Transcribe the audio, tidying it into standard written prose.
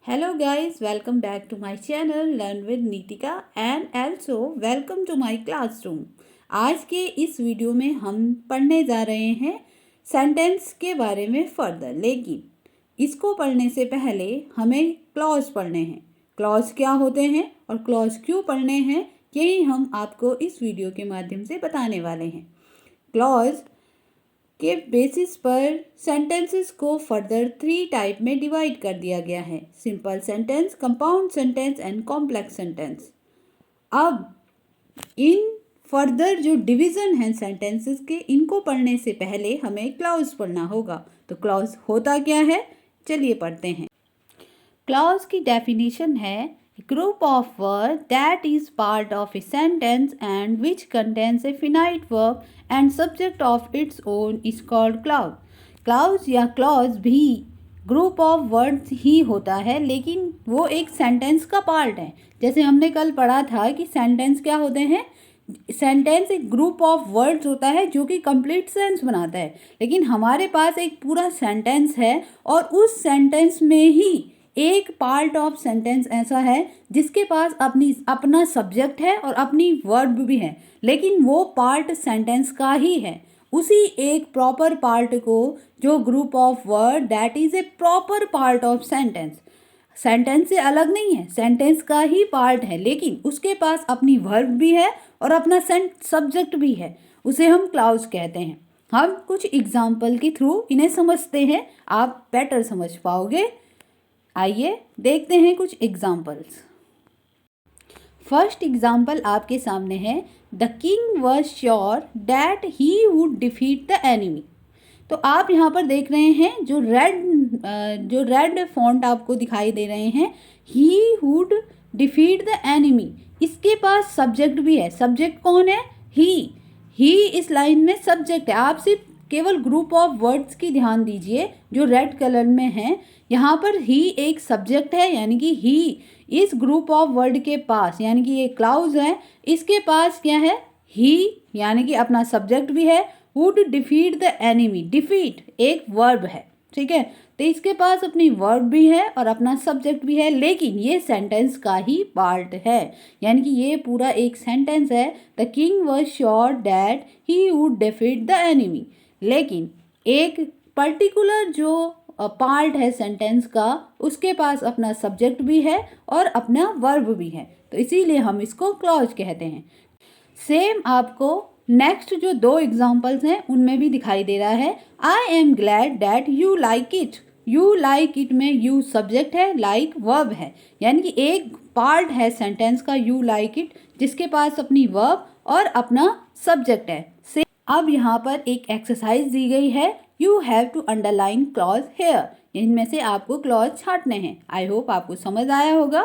Hello guys, welcome back to my channel Learn with Nitika and also welcome to my classroom। आज के इस video में हम पढ़ने जा रहे हैं सेंटेंस के बारे में फर्दर, लेकिन इसको पढ़ने से पहले हमें क्लॉज पढ़ने हैं। क्लॉज क्या होते हैं और क्लॉज क्यों पढ़ने हैं, यही हम आपको इस वीडियो के माध्यम से बताने वाले हैं। क्लॉज के बेसिस पर सेंटेंसेस को फर्दर 3 टाइप में डिवाइड कर दिया गया है: simple sentence, compound sentence and complex sentence. अब इन फर्दर जो डिवीज़न हैं सेंटेंसेस के, इनको पढ़ने से पहले हमें क्लॉज पढ़ना होगा। तो क्लॉज होता क्या है, चलिए पढ़ते हैं। क्लॉज की डेफिनेशन है group of words that is part of a sentence and which contains a finite verb and subject of its own is called clause। clause या clause भी group of words ही होता है, लेकिन वो एक सेंटेंस का पार्ट है। जैसे हमने कल पढ़ा था कि सेंटेंस क्या होते हैं, सेंटेंस एक ग्रुप ऑफ वर्ड्स होता है जो कि कंप्लीट सेंस बनाता है, लेकिन हमारे पास एक पूरा सेंटेंस है और उस सेंटेंस में ही एक पार्ट ऑफ सेंटेंस ऐसा है जिसके पास अपना सब्जेक्ट है और अपनी वर्ब भी है, लेकिन वो पार्ट सेंटेंस का ही है। उसी एक प्रॉपर पार्ट को जो group of word that is a proper part of sentence, sentence से अलग नहीं है, सेंटेंस का ही पार्ट है, लेकिन उसके पास अपनी वर्ब भी है और अपना सब्जेक्ट भी है, उसे हम क्लॉज कहते हैं। हम कुछ एग्जाम्पल के थ्रू इन्हें समझते हैं, आप बेटर समझ पाओगे। आइए देखते हैं कुछ एग्जाम्पल्स। फर्स्ट एग्जाम्पल आपके सामने है, the king was sure that he would defeat the enemy. तो आप यहाँ पर देख रहे हैं जो रेड फॉन्ट आपको दिखाई दे रहे हैं, he would defeat the enemy, इसके पास सब्जेक्ट भी है। सब्जेक्ट कौन है? ही इस लाइन में सब्जेक्ट है। आप सिर्फ केवल ग्रुप ऑफ वर्ड्स की ध्यान दीजिए जो रेड कलर में हैं। यहाँ पर ही एक सब्जेक्ट है, यानी कि ही इस ग्रुप ऑफ वर्ड के पास, यानी कि ये क्लाउज है, इसके पास क्या है? ही, यानी कि अपना सब्जेक्ट भी है। Would defeat the enemy, defeat एक वर्ब है, ठीक है, तो इसके पास अपनी वर्ब भी है और अपना सब्जेक्ट भी है, लेकिन ये सेंटेंस का ही पार्ट है, यानी कि ये पूरा एक सेंटेंस है। The king was sure that he would defeat the enemy, लेकिन एक पर्टिकुलर जो पार्ट है सेंटेंस का, उसके पास अपना सब्जेक्ट भी है और अपना वर्ब भी है, तो इसीलिए हम इसको क्लॉज कहते हैं। सेम आपको नेक्स्ट जो 2 एग्जाम्पल्स हैं उनमें भी दिखाई दे रहा है। I am glad that you like it, you like it में यू सब्जेक्ट है, लाइक वर्ब है, यानी कि एक पार्ट है सेंटेंस का यू लाइक इट जिसके पास अपनी वर्ब और अपना सब्जेक्ट है। अब यहाँ पर एक एक्सरसाइज दी गई है, you have to underline clause here, इनमें से आपको क्लॉज छांटने हैं। आई होप आपको समझ आया होगा।